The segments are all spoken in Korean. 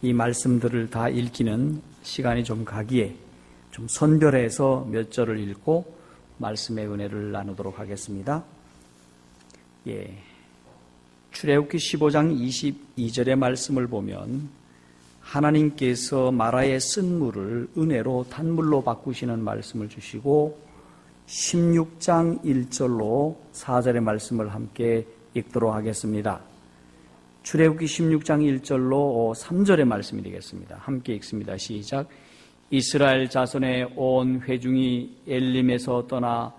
이 말씀들을 다 읽기는 시간이 좀 가기에 좀 선별해서 몇 절을 읽고 말씀의 은혜를 나누도록 하겠습니다. 출애굽기 15장 22절의 말씀을 보면 하나님께서 마라의 쓴 물을 은혜로 단물로 바꾸시는 말씀을 주시고 16장 1절로 4절의 말씀을 함께 읽도록 하겠습니다. 출애굽기 16장 1절로 3절의 말씀이 되겠습니다. 함께 읽습니다. 시작. 이스라엘 자손의 온 회중이 엘림에서 떠나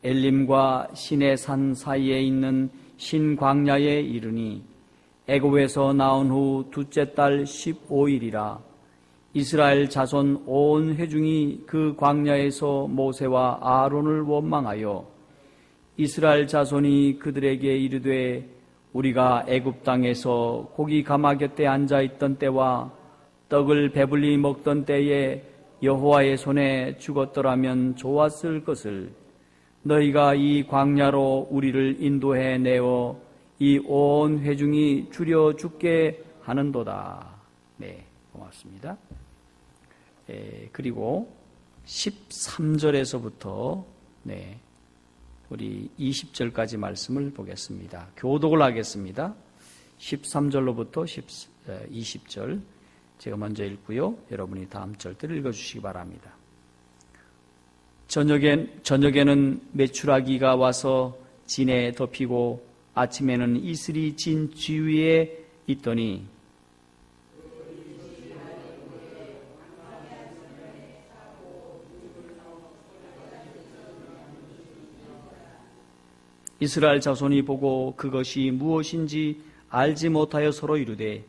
엘림과 신의 산 사이에 있는 신광야에 이르니 애굽에서 나온 후 둘째 달 15일이라 이스라엘 자손 온 회중이 그 광야에서 모세와 아론을 원망하여 이스라엘 자손이 그들에게 이르되 우리가 애굽 땅에서 고기 가마 곁에 앉아있던 때와 떡을 배불리 먹던 때에 여호와의 손에 죽었더라면 좋았을 것을 너희가 이 광야로 우리를 인도해 내어 이 온 회중이 줄여 죽게 하는도다. 네, 고맙습니다. 그리고 13절에서부터 우리 20절까지 말씀을 보겠습니다. 교독을 하겠습니다. 13절로부터 20절 제가 먼저 읽고요. 여러분이 다음 절들을 읽어주시기 바랍니다. 저녁에는 메추라기가 와서 진에 덮이고 아침에는 이슬이 진 주위에 있더니 이스라엘 자손이 보고 그것이 무엇인지 알지 못하여 서로 이르되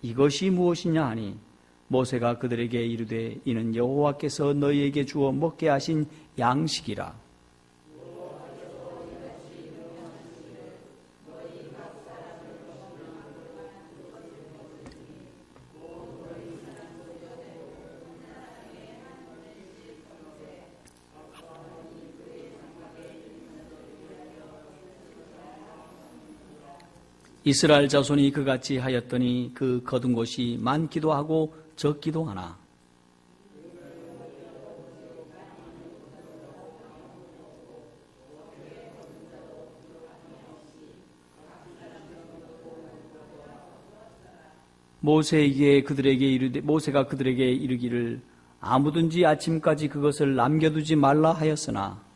이것이 무엇이냐 하니 모세가 그들에게 이르되 이는 여호와께서 너희에게 주어 먹게 하신 양식이라. 이스라엘 자손이 그같이 하였더니 그 거둔 곳이 많기도 하고 적기도 하나. 모세가 그들에게 이르기를 아무든지 아침까지 그것을 남겨두지 말라 하였으나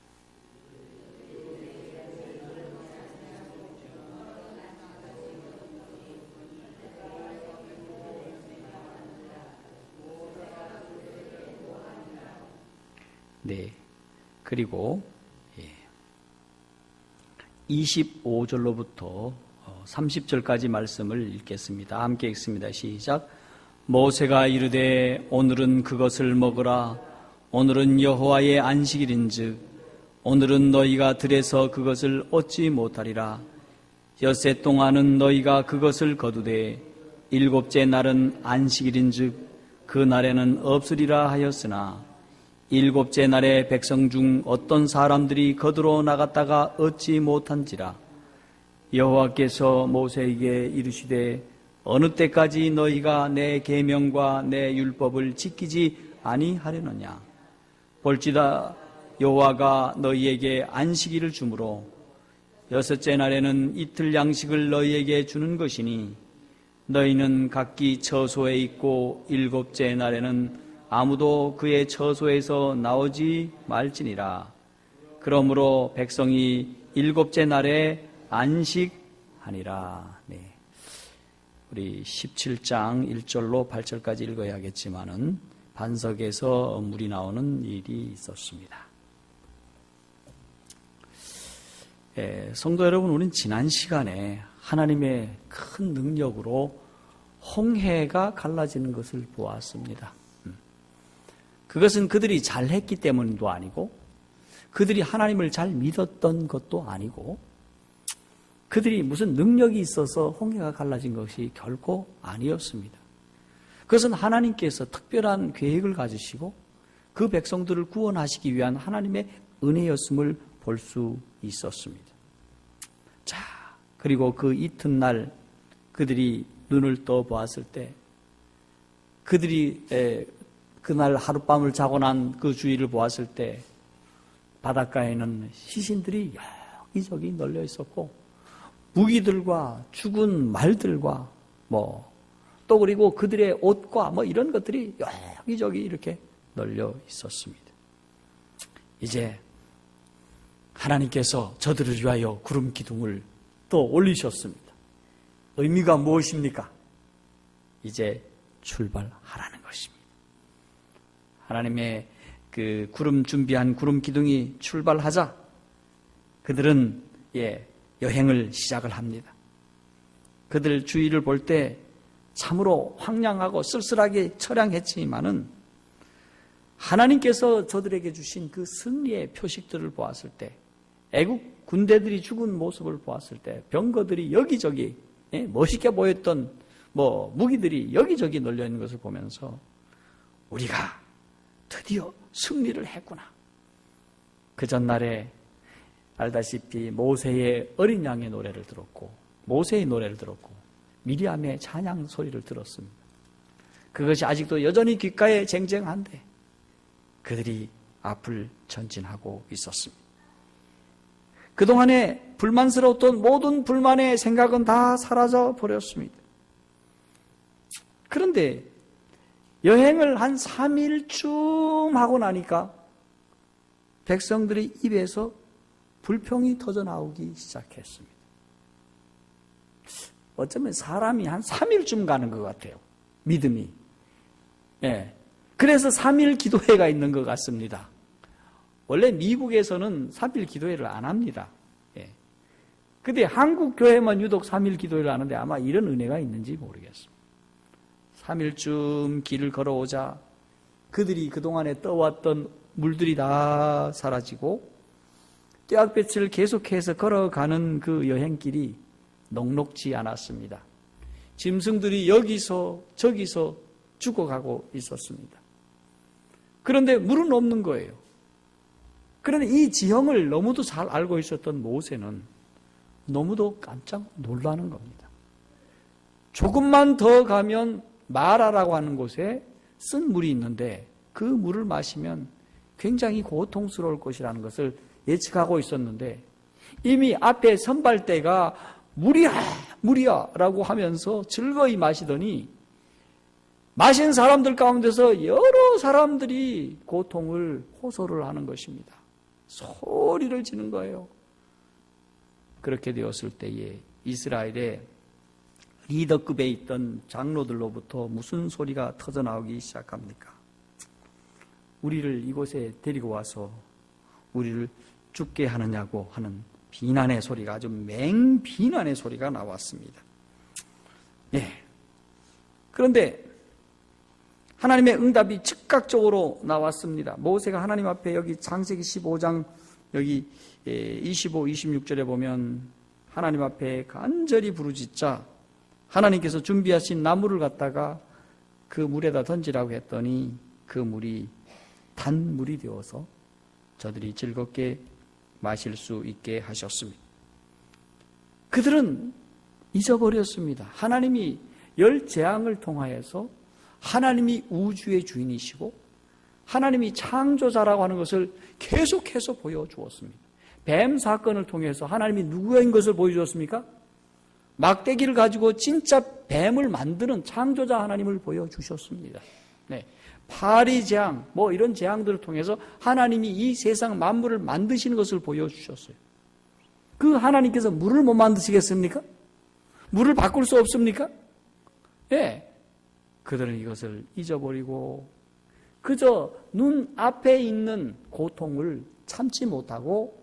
그리고 25절로부터 30절까지 말씀을 읽겠습니다. 함께 읽습니다. 시작. 모세가 이르되 오늘은 그것을 먹으라. 오늘은 여호와의 안식일인즉 오늘은 너희가 들에서 그것을 얻지 못하리라. 엿새 동안은 너희가 그것을 거두되 일곱째 날은 안식일인즉 그 날에는 없으리라 하였으나 일곱째 날에 백성 중 어떤 사람들이 거두러 나갔다가 얻지 못한지라. 여호와께서 모세에게 이르시되 어느 때까지 너희가 내 계명과 내 율법을 지키지 아니하려느냐. 볼지다 여호와가 너희에게 안식일을 주므로 여섯째 날에는 이틀 양식을 너희에게 주는 것이니 너희는 각기 처소에 있고 일곱째 날에는 아무도 그의 처소에서 나오지 말지니라. 그러므로 백성이 일곱째 날에 안식하니라. 우리 17장 1절로 8절까지 읽어야겠지만은 반석에서 물이 나오는 일이 있었습니다. 성도 여러분, 우리는 지난 시간에 하나님의 큰 능력으로 홍해가 갈라지는 것을 보았습니다. 그것은 그들이 잘했기 때문도 아니고 그들이 하나님을 잘 믿었던 것도 아니고 그들이 무슨 능력이 있어서 홍해가 갈라진 것이 결코 아니었습니다. 그것은 하나님께서 특별한 계획을 가지시고 그 백성들을 구원하시기 위한 하나님의 은혜였음을 볼 수 있었습니다. 자, 그리고 그 이튿날 그들이 눈을 떠 보았을 때 그들이 그날 하룻밤을 자고 난 그 주위를 보았을 때 바닷가에는 시신들이 여기저기 널려 있었고 무기들과 죽은 말들과 또 그리고 그들의 옷과 이런 것들이 여기저기 이렇게 널려 있었습니다. 이제 하나님께서 저들을 위하여 구름 기둥을 또 올리셨습니다. 의미가 무엇입니까? 이제 출발하라는 것입니다. 하나님의 그 준비한 구름 기둥이 출발하자 그들은 여행을 시작을 합니다. 그들 주위를 볼 때 참으로 황량하고 쓸쓸하게 처량했지만은 하나님께서 저들에게 주신 그 승리의 표식들을 보았을 때, 애국 군대들이 죽은 모습을 보았을 때, 병거들이 여기저기 멋있게 보였던 무기들이 여기저기 널려 있는 것을 보면서 우리가 드디어 승리를 했구나. 그 전날에 알다시피 모세의 어린 양의 노래를 들었고 모세의 노래를 들었고 미리암의 찬양 소리를 들었습니다. 그것이 아직도 여전히 귓가에 쟁쟁한데 그들이 앞을 전진하고 있었습니다. 그동안에 불만스러웠던 모든 불만의 생각은 다 사라져 버렸습니다. 그런데 여행을 한 3일쯤 하고 나니까 백성들의 입에서 불평이 터져 나오기 시작했습니다. 어쩌면 사람이 한 3일쯤 가는 것 같아요. 믿음이. 그래서 3일 기도회가 있는 것 같습니다. 원래 미국에서는 3일 기도회를 안 합니다. 근데 한국 교회만 유독 3일 기도회를 하는데 아마 이런 은혜가 있는지 모르겠습니다. 3일쯤 길을 걸어오자 그들이 그동안에 떠왔던 물들이 다 사라지고 떼약볕을 계속해서 걸어가는 그 여행길이 녹록지 않았습니다. 짐승들이 여기서 저기서 죽어가고 있었습니다. 그런데 물은 없는 거예요. 그런데 이 지형을 너무도 잘 알고 있었던 모세는 너무도 깜짝 놀라는 겁니다. 조금만 더 가면 마라라고 하는 곳에 쓴 물이 있는데 그 물을 마시면 굉장히 고통스러울 것이라는 것을 예측하고 있었는데 이미 앞에 선발대가 물이야 라고 하면서 즐거이 마시더니 마신 사람들 가운데서 여러 사람들이 고통을 호소를 하는 것입니다. 소리를 지는 거예요. 그렇게 되었을 때에 이스라엘의 리더급에 있던 장로들로부터 무슨 소리가 터져나오기 시작합니까? 우리를 이곳에 데리고 와서 우리를 죽게 하느냐고 하는 비난의 소리가, 아주 맹비난의 소리가 나왔습니다. 그런데 하나님의 응답이 즉각적으로 나왔습니다. 모세가 하나님 앞에 여기 창세기 15장 여기 25, 26절에 보면 하나님 앞에 간절히 부르짖자 하나님께서 준비하신 나무를 갖다가 그 물에다 던지라고 했더니 그 물이 단물이 되어서 저들이 즐겁게 마실 수 있게 하셨습니다. 그들은 잊어버렸습니다. 하나님이 열 재앙을 통하여서 하나님이 우주의 주인이시고 하나님이 창조자라고 하는 것을 계속해서 보여주었습니다. 뱀 사건을 통해서 하나님이 누구인 것을 보여주었습니까? 막대기를 가지고 진짜 뱀을 만드는 창조자 하나님을 보여주셨습니다. 파리 재앙, 이런 재앙들을 통해서 하나님이 이 세상 만물을 만드시는 것을 보여주셨어요. 그 하나님께서 물을 못 만드시겠습니까? 물을 바꿀 수 없습니까? 그들은 이것을 잊어버리고 그저 눈앞에 있는 고통을 참지 못하고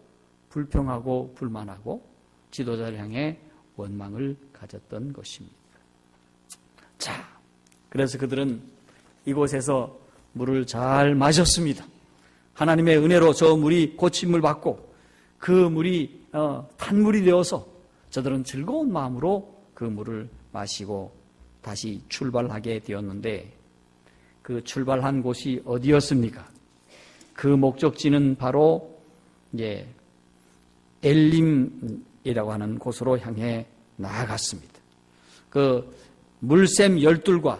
불평하고 불만하고 지도자를 향해 원망을 가졌던 것입니다. 자, 그래서 그들은 이곳에서 물을 잘 마셨습니다. 하나님의 은혜로 저 물이 고침을 받고 그 물이 탄물이 되어서 저들은 즐거운 마음으로 그 물을 마시고 다시 출발하게 되었는데 그 출발한 곳이 어디였습니까? 그 목적지는 바로 엘림이라고 하는 곳으로 향해 나아갔습니다. 그 물샘 12과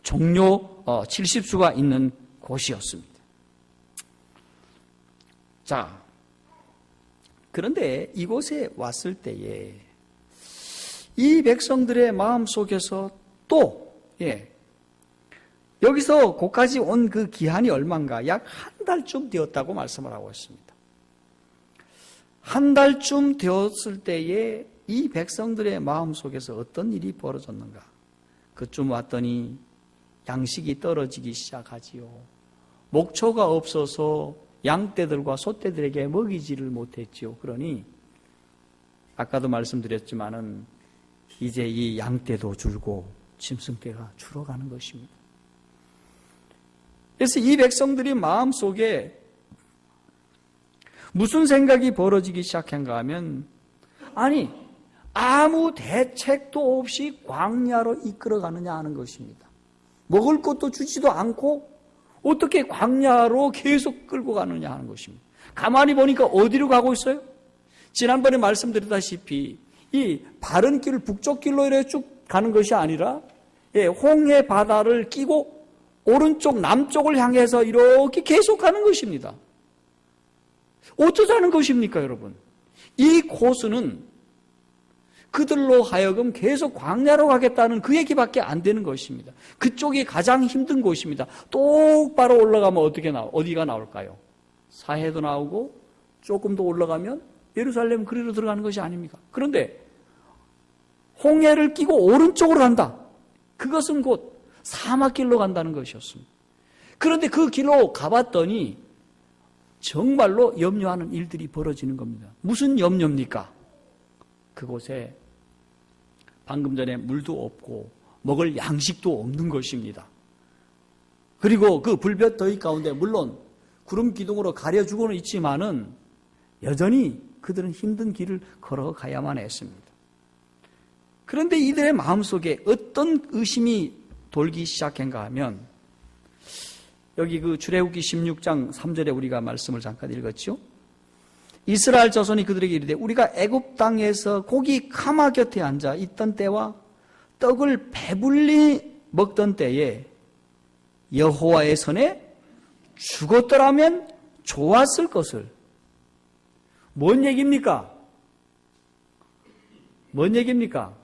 종료 70수가 있는 곳이었습니다. 자, 그런데 이곳에 왔을 때에 이 백성들의 마음속에서 또 여기서 곳까지 온 그 기한이 얼마인가? 약 한 달쯤 되었다고 말씀을 하고 있습니다. 한 달쯤 되었을 때에 이 백성들의 마음속에서 어떤 일이 벌어졌는가? 그쯤 왔더니 양식이 떨어지기 시작하지요. 목초가 없어서 양떼들과 소떼들에게 먹이지를 못했지요. 그러니 아까도 말씀드렸지만은 이제 이 양떼도 줄고 짐승떼가 줄어가는 것입니다. 그래서 이 백성들이 마음속에 무슨 생각이 벌어지기 시작한가 하면, 아니 아무 대책도 없이 광야로 이끌어가느냐 하는 것입니다. 먹을 것도 주지도 않고 어떻게 광야로 계속 끌고 가느냐 하는 것입니다. 가만히 보니까 어디로 가고 있어요? 지난번에 말씀드렸다시피 이 바른 길을 북쪽 길로 이렇게 쭉 가는 것이 아니라 홍해 바다를 끼고 오른쪽 남쪽을 향해서 이렇게 계속 가는 것입니다. 어쩌자는 것입니까, 여러분? 이 코스는 그들로 하여금 계속 광야로 가겠다는 그 얘기밖에 안 되는 것입니다. 그쪽이 가장 힘든 곳입니다. 똑바로 올라가면 어디가 나올까요? 사해도 나오고 조금 더 올라가면 예루살렘 그리로 들어가는 것이 아닙니까? 그런데 홍해를 끼고 오른쪽으로 간다. 그것은 곧 사막길로 간다는 것이었습니다. 그런데 그 길로 가봤더니 정말로 염려하는 일들이 벌어지는 겁니다. 무슨 염려입니까? 그곳에 방금 전에 물도 없고 먹을 양식도 없는 것입니다. 그리고 그 불볕 더위 가운데 물론 구름 기둥으로 가려주고는 있지만은 여전히 그들은 힘든 길을 걸어가야만 했습니다. 그런데 이들의 마음속에 어떤 의심이 돌기 시작한가 하면, 여기 그 출애굽기 16장 3절에 우리가 말씀을 잠깐 읽었죠. 이스라엘 자손이 그들에게 이르되 우리가 애굽 땅에서 고기 카마 곁에 앉아 있던 때와 떡을 배불리 먹던 때에 여호와의 손에 죽었더라면 좋았을 것을. 뭔 얘기입니까? 뭔 얘기입니까?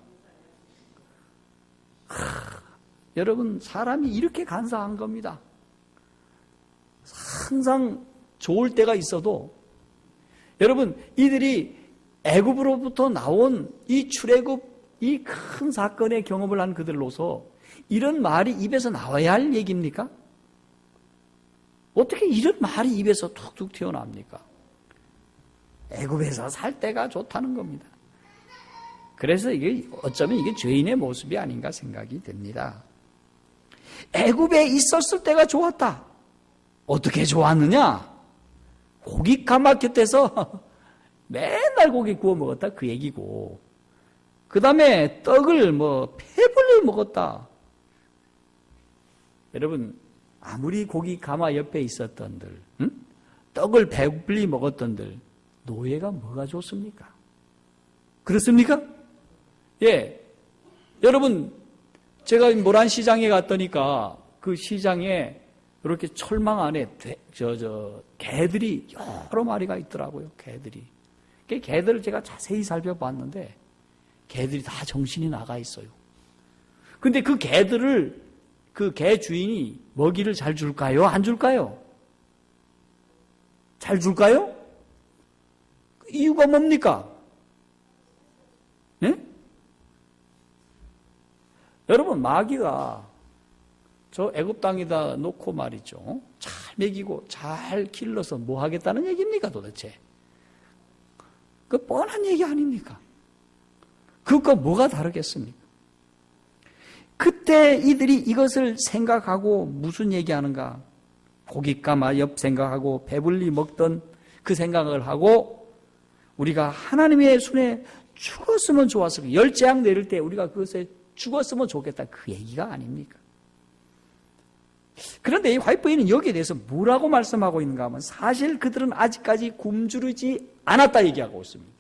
여러분, 사람이 이렇게 간사한 겁니다. 항상 좋을 때가 있어도, 여러분, 이들이 애굽으로부터 나온 이 출애굽, 이 큰 사건의 경험을 한 그들로서 이런 말이 입에서 나와야 할 얘기입니까? 어떻게 이런 말이 입에서 툭툭 튀어나옵니까? 애굽에서 살 때가 좋다는 겁니다. 그래서 이게 어쩌면 이게 죄인의 모습이 아닌가 생각이 듭니다. 애굽에 있었을 때가 좋았다. 어떻게 좋았느냐? 고기 카마켓에서 맨날 고기 구워 먹었다 그 얘기고, 그 다음에 떡을 배불리 먹었다. 여러분, 아무리 고기 가마 옆에 있었던들, 떡을 배불리 먹었던들, 노예가 뭐가 좋습니까? 그렇습니까? 예. 여러분, 제가 모란시장에 갔더니까 그 시장에 이렇게 철망 안에 개들이 여러 마리가 있더라고요. 개들이. 그 개들을 제가 자세히 살펴봤는데 개들이 다 정신이 나가 있어요. 근데 그 개들을, 그 개 주인이 먹이를 잘 줄까요? 안 줄까요? 잘 줄까요? 이유가 뭡니까? 네? 여러분, 마귀가 저 애굽 땅에다 놓고 말이죠, 잘 먹이고 잘 길러서 뭐 하겠다는 얘기입니까 도대체? 그 뻔한 얘기 아닙니까? 그것과 뭐가 다르겠습니까? 그때 이들이 이것을 생각하고 무슨 얘기하는가? 고깃가마 옆 생각하고 배불리 먹던 그 생각을 하고, 우리가 하나님의 손에 죽었으면 좋았을 까, 열 재앙 내릴 때 우리가 그것에 죽었으면 좋겠다, 그 얘기가 아닙니까? 그런데 이 화이트보이는 여기에 대해서 뭐라고 말씀하고 있는가 하면, 사실 그들은 아직까지 굶주리지 않았다 얘기하고 있습니다.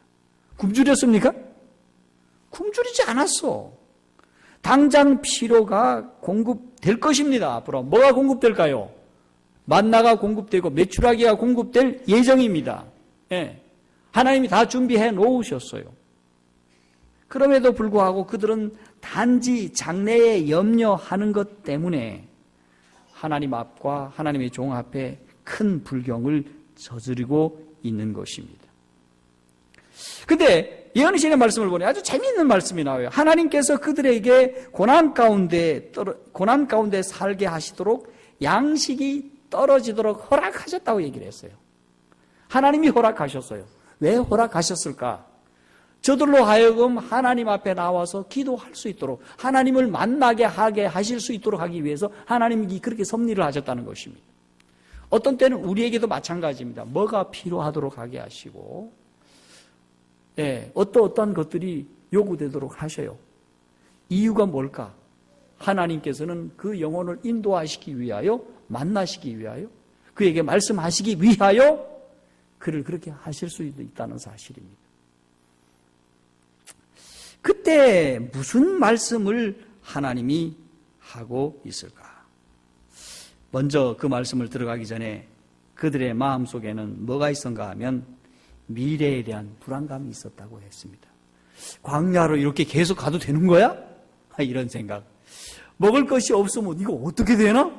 굶주렸습니까? 굶주리지 않았어. 당장 필요가 공급 공급될 것입니다. 앞으로 뭐가 공급될까요? 만나가 공급되고 메추라기가 공급될 예정입니다. 예. 하나님이 다 준비해 놓으셨어요. 그럼에도 불구하고 그들은 단지 장래에 염려하는 것 때문에 하나님 앞과 하나님의 종 앞에 큰 불경을 저지르고 있는 것입니다. 근데 예언의 말씀을 보니 아주 재미있는 말씀이 나와요. 하나님께서 그들에게 고난 가운데 살게 하시도록 양식이 떨어지도록 허락하셨다고 얘기를 했어요. 하나님이 허락하셨어요. 왜 허락하셨을까? 저들로 하여금 하나님 앞에 나와서 기도할 수 있도록, 하나님을 만나게 하게 하실 수 있도록 하기 위해서 하나님이 그렇게 섭리를 하셨다는 것입니다. 어떤 때는 우리에게도 마찬가지입니다. 뭐가 필요하도록 하게 하시고, 어떠한 것들이 요구되도록 하셔요. 이유가 뭘까? 하나님께서는 그 영혼을 인도하시기 위하여, 만나시기 위하여, 그에게 말씀하시기 위하여 그를 그렇게 하실 수 있다는 사실입니다. 그때 무슨 말씀을 하나님이 하고 있을까? 먼저 그 말씀을 들어가기 전에 그들의 마음속에는 뭐가 있었는가 하면 미래에 대한 불안감이 있었다고 했습니다. 광야로 이렇게 계속 가도 되는 거야? 이런 생각. 먹을 것이 없으면 이거 어떻게 되나?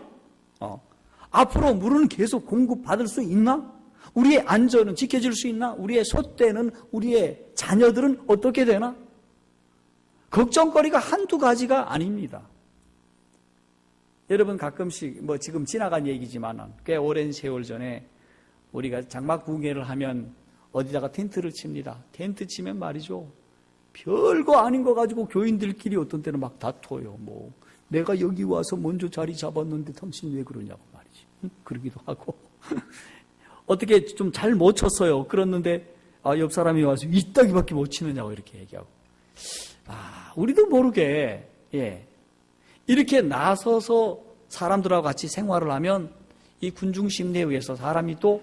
앞으로 물은 계속 공급받을 수 있나? 우리의 안전은 지켜질 수 있나? 우리의 소떼는, 우리의 자녀들은 어떻게 되나? 걱정거리가 한두 가지가 아닙니다. 여러분 가끔씩 지금 지나간 얘기지만 꽤 오랜 세월 전에 우리가 장막 구경을 하면 어디다가 텐트를 칩니다. 텐트 치면 말이죠. 별거 아닌 거 가지고 교인들끼리 어떤 때는 막 다퉈요. 내가 여기 와서 먼저 자리 잡았는데 당신 왜 그러냐고 말이지. 그러기도 하고. 어떻게 좀 잘 못 쳤어요. 그랬는데 옆 사람이 와서 이따기밖에 못 치느냐고 이렇게 얘기하고. 우리도 모르게 이렇게 나서서 사람들하고 같이 생활을 하면 이 군중심리에 의해서 사람이 또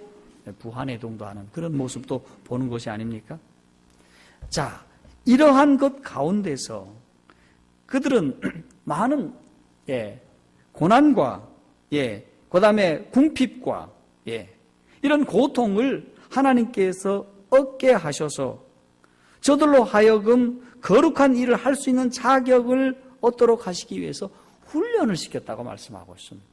부한해동도 하는 그런 모습도 보는 것이 아닙니까? 자, 이러한 것 가운데서 그들은 많은 고난과 그 다음에 궁핍과 이런 고통을 하나님께서 얻게 하셔서 저들로 하여금 거룩한 일을 할 수 있는 자격을 얻도록 하시기 위해서 훈련을 시켰다고 말씀하고 있습니다.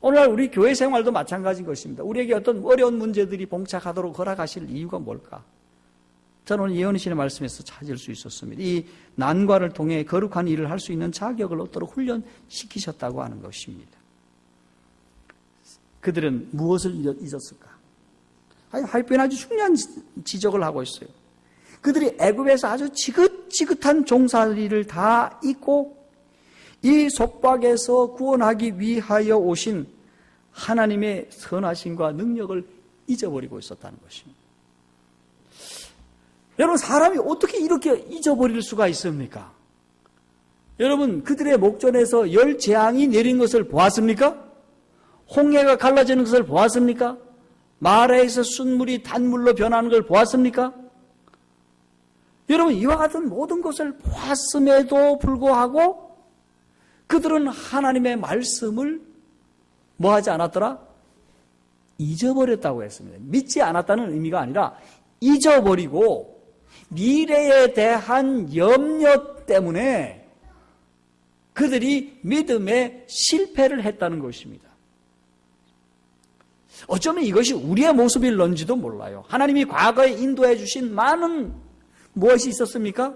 오늘날 우리 교회 생활도 마찬가지인 것입니다. 우리에게 어떤 어려운 문제들이 봉착하도록 허락하실 이유가 뭘까? 저는 오늘 예언의 신의 말씀에서 찾을 수 있었습니다. 이 난관을 통해 거룩한 일을 할 수 있는 자격을 얻도록 훈련시키셨다고 하는 것입니다. 그들은 무엇을 잊었을까? 하이프는 아주 중요한 지적을 하고 있어요. 그들이 애굽에서 아주 지긋지긋한 종살이를 다 잊고 이 속박에서 구원하기 위하여 오신 하나님의 선하심과 능력을 잊어버리고 있었다는 것입니다. 여러분, 사람이 어떻게 이렇게 잊어버릴 수가 있습니까? 여러분, 그들의 목전에서 열 재앙이 내린 것을 보았습니까? 홍해가 갈라지는 것을 보았습니까? 마라에서 순물이 단물로 변하는 걸 보았습니까? 여러분, 이와 같은 모든 것을 보았음에도 불구하고 그들은 하나님의 말씀을 뭐하지 않았더라? 잊어버렸다고 했습니다. 믿지 않았다는 의미가 아니라 잊어버리고 미래에 대한 염려 때문에 그들이 믿음에 실패를 했다는 것입니다. 어쩌면 이것이 우리의 모습일런지도 몰라요. 하나님이 과거에 인도해 주신 많은 무엇이 있었습니까?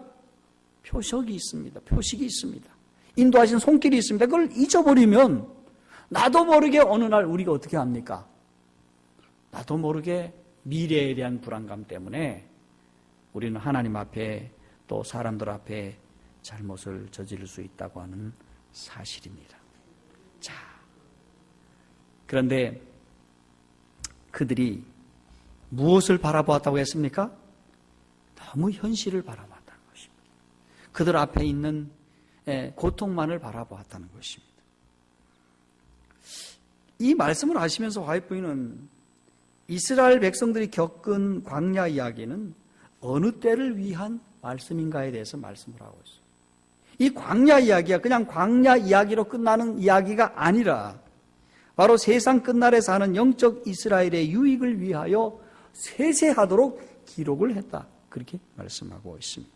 표식이 있습니다. 표식이 있습니다. 인도하신 손길이 있습니다. 그걸 잊어버리면 나도 모르게 어느 날 우리가 어떻게 합니까? 나도 모르게 미래에 대한 불안감 때문에 우리는 하나님 앞에 또 사람들 앞에 잘못을 저지를 수 있다고 하는 사실입니다. 자, 그런데 그들이 무엇을 바라보았다고 했습니까? 너무 현실을 바라보았다는 것입니다. 그들 앞에 있는 고통만을 바라보았다는 것입니다. 이 말씀을 하시면서 화이트부인은 이스라엘 백성들이 겪은 광야 이야기는 어느 때를 위한 말씀인가에 대해서 말씀을 하고 있어요. 이 광야 이야기가 그냥 광야 이야기로 끝나는 이야기가 아니라 바로 세상 끝날에 사는 영적 이스라엘의 유익을 위하여 세세하도록 기록을 했다. 그렇게 말씀하고 있습니다.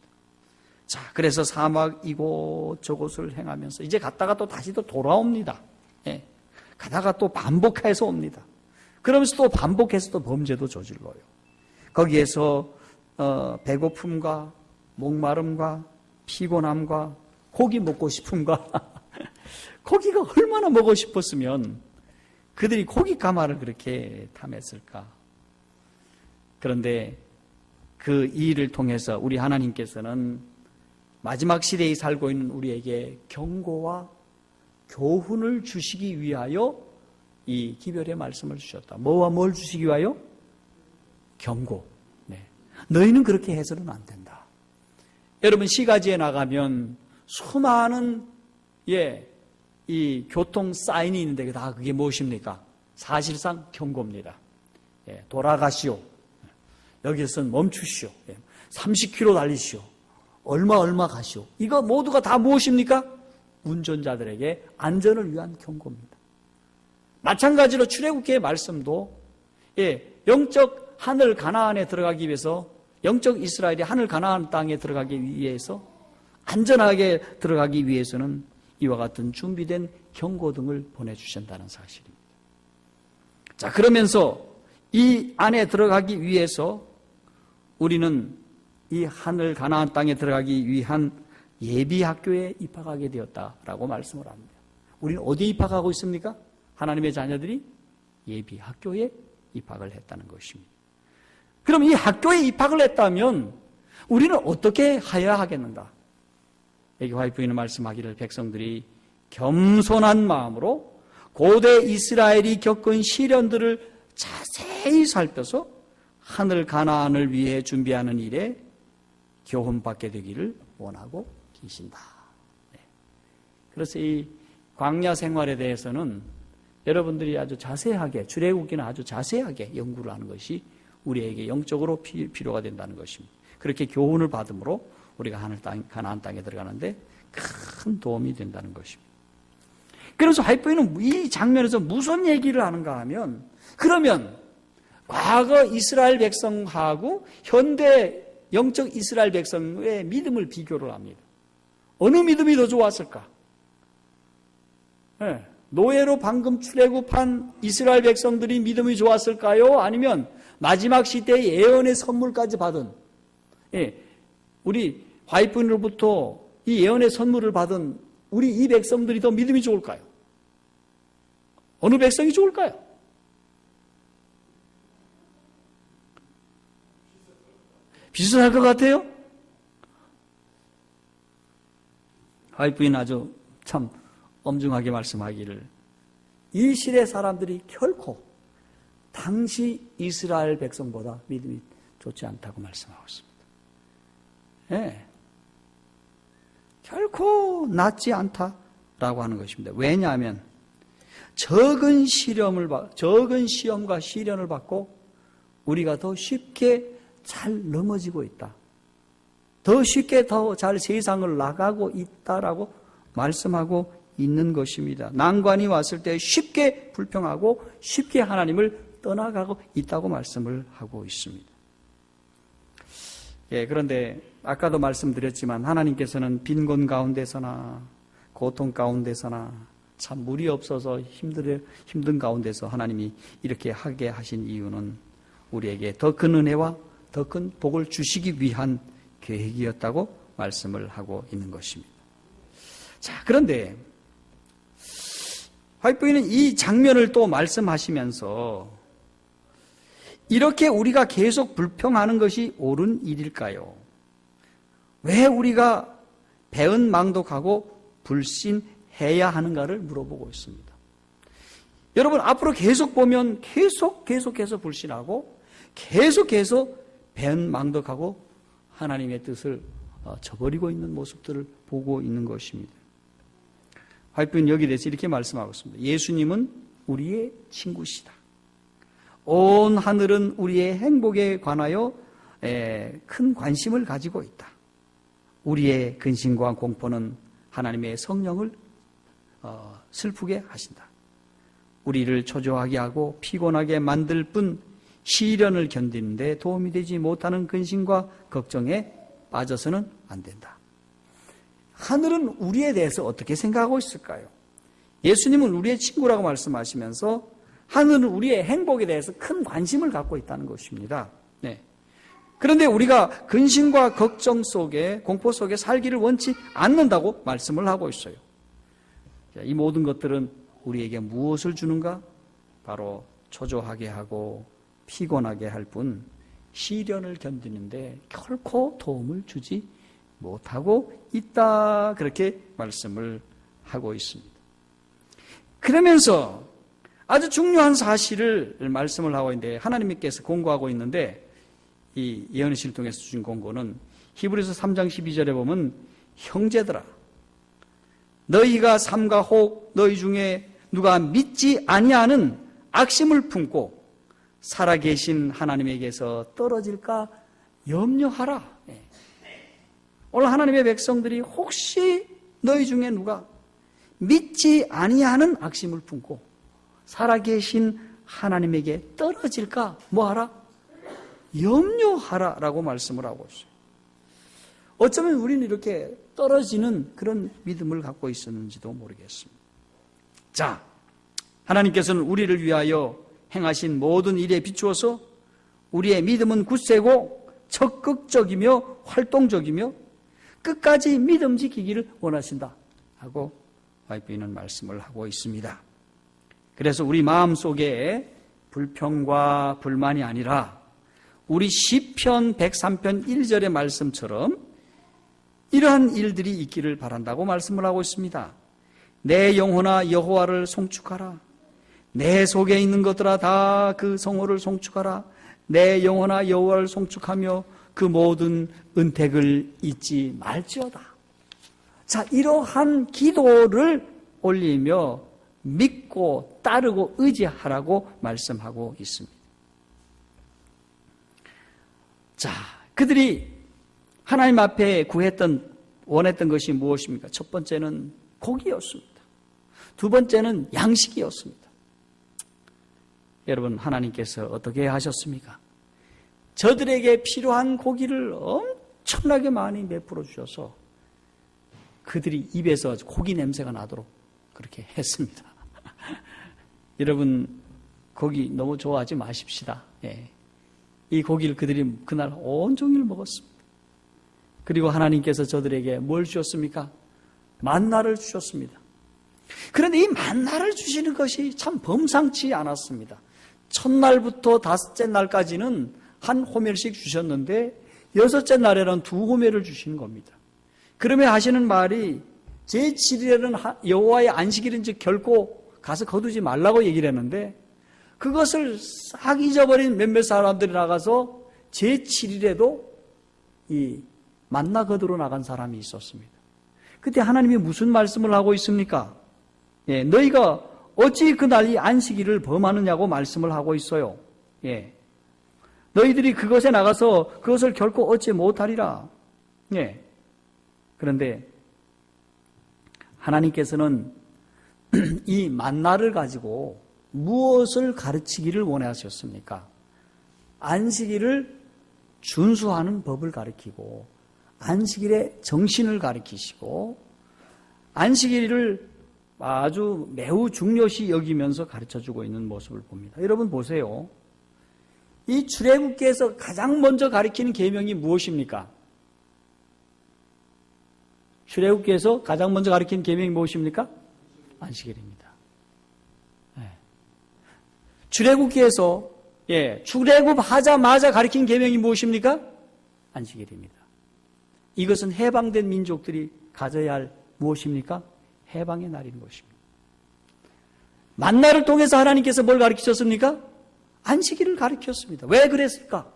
자, 그래서 사막 이곳저곳을 행하면서 이제 갔다가 또 다시 또 돌아옵니다. 예. 가다가 또 반복해서 옵니다. 그러면서 또 반복해서 또 범죄도 저질러요. 거기에서 배고픔과 목마름과 피곤함과 고기 먹고 싶음과 고기가 얼마나 먹고 싶었으면 그들이 고기 가마를 그렇게 탐했을까. 그런데 그 일을 통해서 우리 하나님께서는 마지막 시대에 살고 있는 우리에게 경고와 교훈을 주시기 위하여 이 기별의 말씀을 주셨다. 뭐와 뭘 주시기 위하여? 경고. 네. 너희는 그렇게 해서는 안 된다. 여러분 시가지에 나가면 수많은 이 교통 사인이 있는데 다 그게 무엇입니까? 사실상 경고입니다. 돌아가시오. 여기서는 멈추시오. 30km 달리시오. 얼마 가시오. 이거 모두가 다 무엇입니까? 운전자들에게 안전을 위한 경고입니다. 마찬가지로 출애굽기의 말씀도 영적 하늘 가나안에 들어가기 위해서 영적 이스라엘이 하늘 가나안 땅에 들어가기 위해서 안전하게 들어가기 위해서는 이와 같은 준비된 경고등을 보내주신다는 사실입니다. 자, 그러면서 이 안에 들어가기 위해서 우리는 이 하늘 가나안 땅에 들어가기 위한 예비 학교에 입학하게 되었다라고 말씀을 합니다. 우리는 어디에 입학하고 있습니까? 하나님의 자녀들이 예비 학교에 입학을 했다는 것입니다. 그럼 이 학교에 입학을 했다면 우리는 어떻게 해야 하겠는가? 여기 화이프인은 말씀하기를 백성들이 겸손한 마음으로 고대 이스라엘이 겪은 시련들을 자세히 살펴서 하늘 가나안을 위해 준비하는 일에 교훈받게 되기를 원하고 계신다. 네. 그래서 이 광야 생활에 대해서는 여러분들이 아주 자세하게 출애굽기는 아주 자세하게 연구를 하는 것이 우리에게 영적으로 필요가 된다는 것입니다. 그렇게 교훈을 받음으로 우리가 하늘 땅, 가나안 땅에 들어가는데 큰 도움이 된다는 것입니다. 그래서 하이프인은 이 장면에서 무슨 얘기를 하는가 하면 그러면 과거 이스라엘 백성하고 현대 영적 이스라엘 백성의 믿음을 비교를 합니다. 어느 믿음이 더 좋았을까? 네. 노예로 방금 출애굽한 이스라엘 백성들이 믿음이 좋았을까요? 아니면 마지막 시대의 예언의 선물까지 받은 우리 화이프인으로부터 이 예언의 선물을 받은 우리 이 백성들이 더 믿음이 좋을까요? 어느 백성이 좋을까요? 비슷할 것 같아요? 화이프인 아주 참 엄중하게 말씀하기를 이 시대 사람들이 결코 당시 이스라엘 백성보다 믿음이 좋지 않다고 말씀하고 있습니다. 네. 결코 낫지 않다라고 하는 것입니다. 왜냐하면 적은 시험과 시련을 받고 우리가 더 쉽게 잘 넘어지고 있다. 더 쉽게 더 잘 세상을 나가고 있다라고 말씀하고 있는 것입니다. 난관이 왔을 때 쉽게 불평하고 쉽게 하나님을 떠나가고 있다고 말씀을 하고 있습니다. 그런데 아까도 말씀드렸지만 하나님께서는 빈곤 가운데서나 고통 가운데서나 참 물이 없어서 힘든 가운데서 하나님이 이렇게 하게 하신 이유는 우리에게 더 큰 은혜와 더 큰 복을 주시기 위한 계획이었다고 말씀을 하고 있는 것입니다. 자, 그런데 화이프인은 이 장면을 또 말씀하시면서 이렇게 우리가 계속 불평하는 것이 옳은 일일까요? 왜 우리가 배은망덕하고 불신해야 하는가를 물어보고 있습니다. 여러분 앞으로 계속 보면 계속해서 불신하고 계속해서 배은망덕하고 하나님의 뜻을 저버리고 있는 모습들을 보고 있는 것입니다. 화이프는 여기에 대해서 이렇게 말씀하고 있습니다. 예수님은 우리의 친구시다. 온 하늘은 우리의 행복에 관하여 큰 관심을 가지고 있다. 우리의 근심과 공포는 하나님의 성령을 슬프게 하신다. 우리를 초조하게 하고 피곤하게 만들 뿐 시련을 견디는 데 도움이 되지 못하는 근심과 걱정에 빠져서는 안 된다. 하늘은 우리에 대해서 어떻게 생각하고 있을까요? 예수님은 우리의 친구라고 말씀하시면서 하늘은 우리의 행복에 대해서 큰 관심을 갖고 있다는 것입니다. 네. 그런데 우리가 근심과 걱정 속에, 공포 속에 살기를 원치 않는다고 말씀을 하고 있어요. 이 모든 것들은 우리에게 무엇을 주는가? 바로 초조하게 하고 피곤하게 할 뿐 시련을 견디는데 결코 도움을 주지 못하고 있다. 그렇게 말씀을 하고 있습니다. 그러면서 아주 중요한 사실을 말씀을 하고 있는데 하나님께서 공고하고 있는데 이 예언의 시를 통해서 주신 공고는 히브리서 3장 12절에 보면 형제들아 너희가 삼가 혹 너희 중에 누가 믿지 아니하는 악심을 품고 살아계신 하나님에게서 떨어질까 염려하라. 오늘 하나님의 백성들이 혹시 너희 중에 누가 믿지 아니하는 악심을 품고 살아계신 하나님에게 떨어질까 뭐하라? 염려하라라고 말씀을 하고 있어요. 어쩌면 우리는 이렇게 떨어지는 그런 믿음을 갖고 있었는지도 모르겠습니다. 자, 하나님께서는 우리를 위하여 행하신 모든 일에 비추어서 우리의 믿음은 굳세고 적극적이며 활동적이며 끝까지 믿음 지키기를 원하신다 하고 YP는 말씀을 하고 있습니다. 그래서 우리 마음속에 불평과 불만이 아니라 우리 시편 103편 1절의 말씀처럼 이러한 일들이 있기를 바란다고 말씀을 하고 있습니다. 내 영혼아 여호와를 송축하라. 내 속에 있는 것들아 다 그 성호를 송축하라. 내 영혼아 여호와를 송축하며 그 모든 은택을 잊지 말지어다. 자, 이러한 기도를 올리며 믿고 따르고 의지하라고 말씀하고 있습니다. 자, 그들이 하나님 앞에 원했던 것이 무엇입니까? 첫 번째는 고기였습니다. 두 번째는 양식이었습니다. 여러분, 하나님께서 어떻게 하셨습니까? 저들에게 필요한 고기를 엄청나게 많이 베풀어 주셔서 그들이 입에서 고기 냄새가 나도록 그렇게 했습니다. 여러분, 고기 너무 좋아하지 마십시다. 예. 이 고기를 그들이 그날 온종일 먹었습니다. 그리고 하나님께서 저들에게 뭘 주셨습니까? 만나를 주셨습니다. 그런데 이 만나를 주시는 것이 참 범상치 않았습니다. 첫날부터 다섯째 날까지는 한 호멜씩 주셨는데 여섯째 날에는 두 호멜을 주시는 겁니다. 그러면 하시는 말이 제7일에는 여호와의 안식일인즉 결코 가서 거두지 말라고 얘기를 했는데 그것을 싹 잊어버린 몇몇 사람들이 나가서 제7일에도 이 만나 거두러 나간 사람이 있었습니다. 그때 하나님이 무슨 말씀을 하고 있습니까? 예, 너희가 어찌 그날 이 안식일을 범하느냐고 말씀을 하고 있어요. 예. 너희들이 그것에 나가서 그것을 결코 얻지 못하리라. 예. 그런데 하나님께서는 이 만나를 가지고 무엇을 가르치기를 원하셨습니까? 안식일을 준수하는 법을 가르치고 안식일의 정신을 가르치시고 안식일을 아주 매우 중요시 여기면서 가르쳐주고 있는 모습을 봅니다. 여러분 보세요. 이 출애굽기에서 가장 먼저 가르치는 계명이 무엇입니까? 출애굽기에서 가장 먼저 가르치는 계명이 무엇입니까? 안식일입니다. 네. 출애굽기에서 출애굽하자마자 가르친 계명이 무엇입니까? 안식일입니다. 이것은 해방된 민족들이 가져야 할 무엇입니까? 해방의 날인 것입니다. 만나를 통해서 하나님께서 뭘 가르치셨습니까? 안식일을 가르쳤습니다. 왜 그랬을까?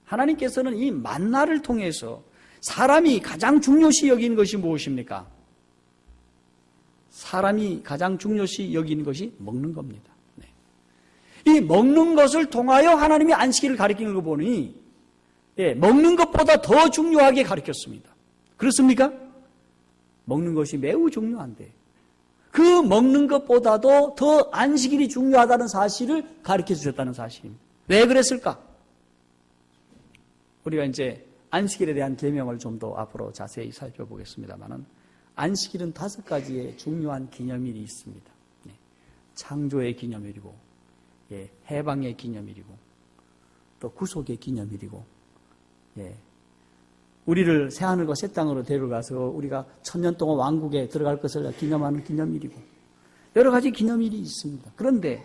하나님께서는 이 만나를 통해서 사람이 가장 중요시 여기는 것이 무엇입니까? 사람이 가장 중요시 여기는 것이 먹는 겁니다. 네. 이 먹는 것을 통하여 하나님이 안식일을 가르치는 거 보니 먹는 것보다 더 중요하게 가르쳤습니다. 그렇습니까? 먹는 것이 매우 중요한데 그 먹는 것보다도 더 안식일이 중요하다는 사실을 가르쳐 주셨다는 사실입니다. 왜 그랬을까? 우리가 이제 안식일에 대한 계명을 좀 더 앞으로 자세히 살펴보겠습니다만은 안식일은 5가지의 중요한 기념일이 있습니다. 창조의 기념일이고, 해방의 기념일이고, 또 구속의 기념일이고, 우리를 새하늘과 새 땅으로 데려가서 우리가 1000년 동안 왕국에 들어갈 것을 기념하는 기념일이고, 여러 가지 기념일이 있습니다. 그런데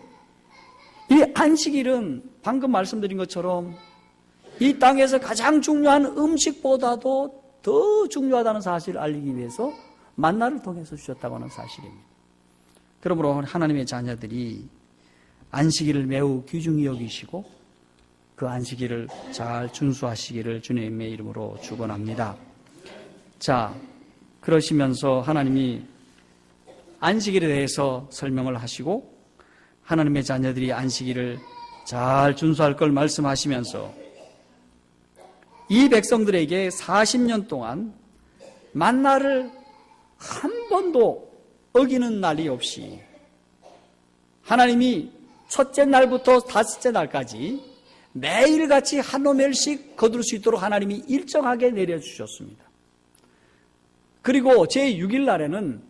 이 안식일은 방금 말씀드린 것처럼 이 땅에서 가장 중요한 음식보다도 더 중요하다는 사실을 알리기 위해서 만나를 통해서 주셨다고 하는 사실입니다. 그러므로 하나님의 자녀들이 안식일을 매우 귀중히 여기시고 그 안식일을 잘 준수하시기를 주님의 이름으로 축원합니다. 자, 그러시면서 하나님이 안식일에 대해서 설명을 하시고 하나님의 자녀들이 안식일을 잘 준수할 걸 말씀하시면서 이 백성들에게 40년 동안 만나를 한 번도 어기는 날이 없이 하나님이 첫째 날부터 5째 날까지 매일같이 한 호멜씩 거둘 수 있도록 하나님이 일정하게 내려주셨습니다. 그리고 제6일 날에는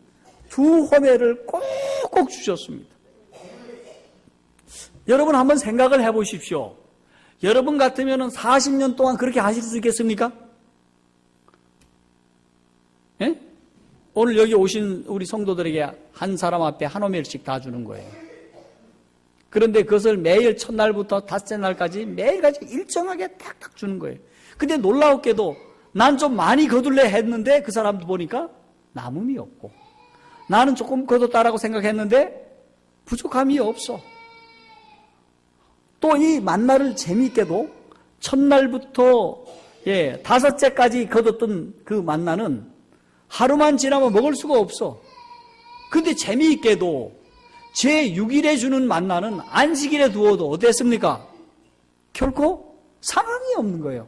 2호멜을 꼭꼭 주셨습니다. 여러분 한번 생각을 해보십시오. 여러분 같으면 40년 동안 그렇게 하실 수 있겠습니까? 예? 오늘 여기 오신 우리 성도들에게 한 사람 앞에 한 호멜씩 다 주는 거예요. 그런데 그것을 매일 첫날부터 5째 날까지 매일같이 일정하게 탁탁 주는 거예요. 근데 놀라웠게도 난 좀 많이 거둘래 했는데 그 사람도 보니까 남음이 없고 나는 조금 거뒀다라고 생각했는데 부족함이 없어. 또 이 만나를 재미있게도 첫날부터 5째까지 거뒀던 그 만나는 하루만 지나면 먹을 수가 없어. 근데 재미있게도 제6일에 주는 만나는 안식일에 두어도 어땠습니까? 결코 상황이 없는 거예요.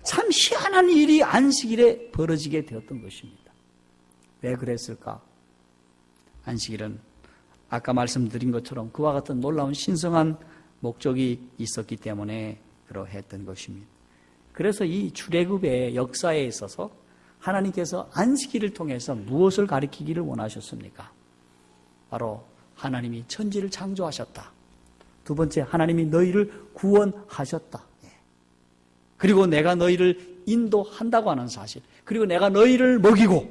참 희한한 일이 안식일에 벌어지게 되었던 것입니다. 왜 그랬을까? 안식일은 아까 말씀드린 것처럼 그와 같은 놀라운 신성한 목적이 있었기 때문에 그러했던 것입니다. 그래서 이 출애굽의 역사에 있어서 하나님께서 안식일을 통해서 무엇을 가리키기를 원하셨습니까? 바로 하나님이 천지를 창조하셨다. 두 번째, 하나님이 너희를 구원하셨다. 그리고 내가 너희를 인도한다고 하는 사실, 그리고 내가 너희를 먹이고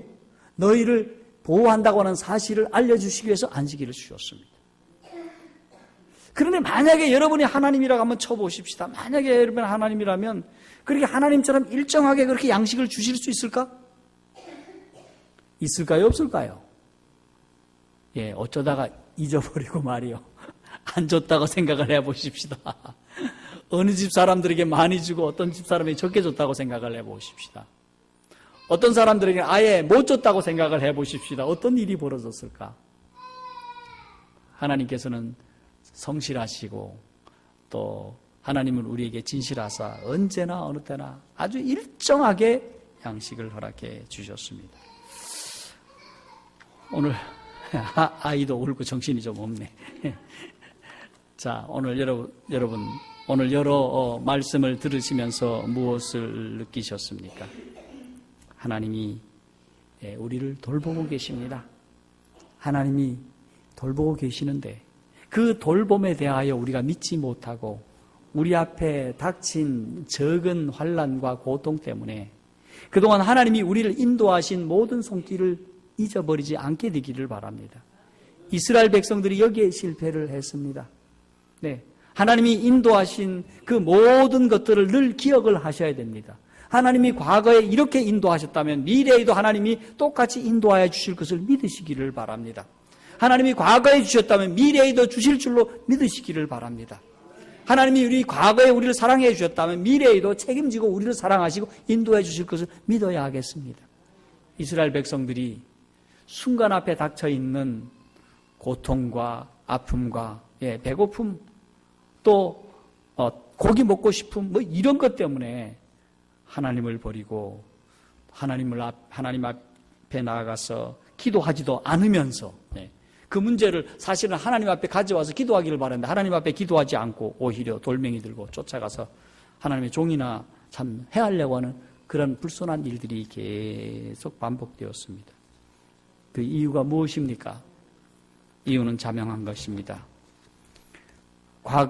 너희를 보호한다고 하는 사실을 알려주시기 위해서 안식일을 주셨습니다. 그런데 만약에 여러분이 하나님이라고 한번 쳐보십시다. 만약에 여러분이 하나님이라면 그렇게 하나님처럼 일정하게 그렇게 양식을 주실 수 있을까? 있을까요? 없을까요? 어쩌다가 잊어버리고 말이요. 안 줬다고 생각을 해보십시다. 어느 집 사람들에게 많이 주고 어떤 집 사람에게 적게 줬다고 생각을 해보십시다. 어떤 사람들에게 아예 못 줬다고 생각을 해보십시다. 어떤 일이 벌어졌을까? 하나님께서는 성실하시고 또 하나님은 우리에게 진실하사 언제나 어느 때나 아주 일정하게 양식을 허락해 주셨습니다. 오늘 아이도 울고 정신이 좀 없네. 자, 오늘 여러분 오늘 여러 말씀을 들으시면서 무엇을 느끼셨습니까? 하나님이 우리를 돌보고 계십니다. 하나님이 돌보고 계시는데 그 돌봄에 대하여 우리가 믿지 못하고 우리 앞에 닥친 적은 환난과 고통 때문에 그동안 하나님이 우리를 인도하신 모든 손길을 잊어버리지 않게 되기를 바랍니다. 이스라엘 백성들이 여기에 실패를 했습니다. 하나님이 인도하신 그 모든 것들을 늘 기억을 하셔야 됩니다. 하나님이 과거에 이렇게 인도하셨다면 미래에도 하나님이 똑같이 인도하여 주실 것을 믿으시기를 바랍니다. 하나님이 과거에 주셨다면 미래에도 주실 줄로 믿으시기를 바랍니다. 하나님이 우리 과거에 우리를 사랑해 주셨다면 미래에도 책임지고 우리를 사랑하시고 인도해 주실 것을 믿어야 하겠습니다. 이스라엘 백성들이 순간 앞에 닥쳐 있는 고통과 아픔과 배고픔 또 고기 먹고 싶음 이런 것 때문에 하나님을 버리고 하나님 앞에 앞에 나아가서 기도하지도 않으면서 그 문제를 사실은 하나님 앞에 가져와서 기도하기를 바랐는데 하나님 앞에 기도하지 않고 오히려 돌멩이 들고 쫓아가서 하나님의 종이나 참 해하려고 하는 그런 불손한 일들이 계속 반복되었습니다. 그 이유가 무엇입니까? 이유는 자명한 것입니다.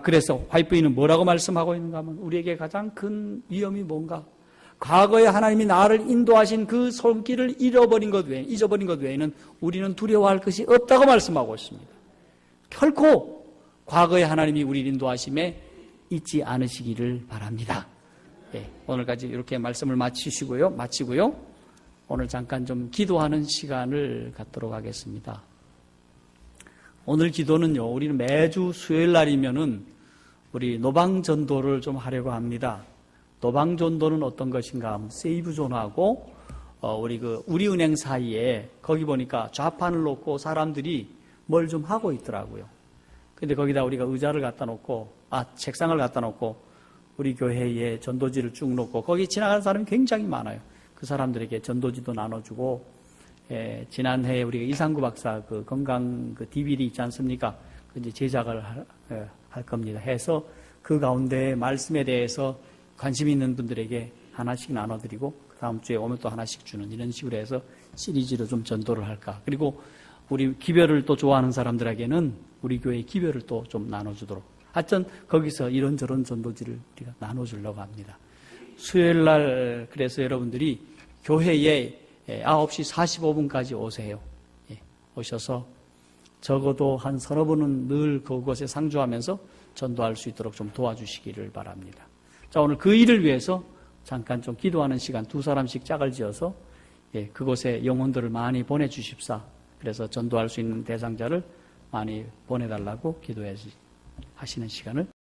그래서 화이트부인은 뭐라고 말씀하고 있는가 하면 우리에게 가장 큰 위험이 뭔가? 과거에 하나님이 나를 인도하신 그 손길을 잊어버린 것 외에는 우리는 두려워할 것이 없다고 말씀하고 있습니다. 결코 과거에 하나님이 우리를 인도하심에 잊지 않으시기를 바랍니다. 오늘까지 이렇게 말씀을 마치고요. 오늘 잠깐 좀 기도하는 시간을 갖도록 하겠습니다. 오늘 기도는요, 우리는 매주 수요일 날이면은 우리 노방전도를 좀 하려고 합니다. 노방전도는 어떤 것인가 하면 세이브존하고 우리은행 사이에 거기 보니까 좌판을 놓고 사람들이 뭘 좀 하고 있더라고요. 근데 거기다 우리가 의자를 갖다 놓고, 책상을 갖다 놓고 우리 교회에 전도지를 쭉 놓고 거기 지나가는 사람이 굉장히 많아요. 그 사람들에게 전도지도 나눠주고, 지난해에 우리가 이상구 박사 그 건강 그 DVD 있지 않습니까? 그 이제 제작을 할 겁니다. 해서 그 가운데 말씀에 대해서 관심 있는 분들에게 하나씩 나눠드리고 그 다음 주에 오면 또 하나씩 주는 이런 식으로 해서 시리즈로 좀 전도를 할까. 그리고 우리 기별을 또 좋아하는 사람들에게는 우리 교회 기별을 또 좀 나눠주도록. 하여튼 거기서 이런저런 전도지를 우리가 나눠주려고 합니다. 수요일 날 그래서 여러분들이 교회에 9시 45분까지 오세요. 오셔서 적어도 한 서너 분은 늘 그곳에 상주하면서 전도할 수 있도록 좀 도와주시기를 바랍니다. 자, 오늘 그 일을 위해서 잠깐 좀 기도하는 시간 두 사람씩 짝을 지어서 그곳에 영혼들을 많이 보내주십사. 그래서 전도할 수 있는 대상자를 많이 보내달라고 기도하시는 시간을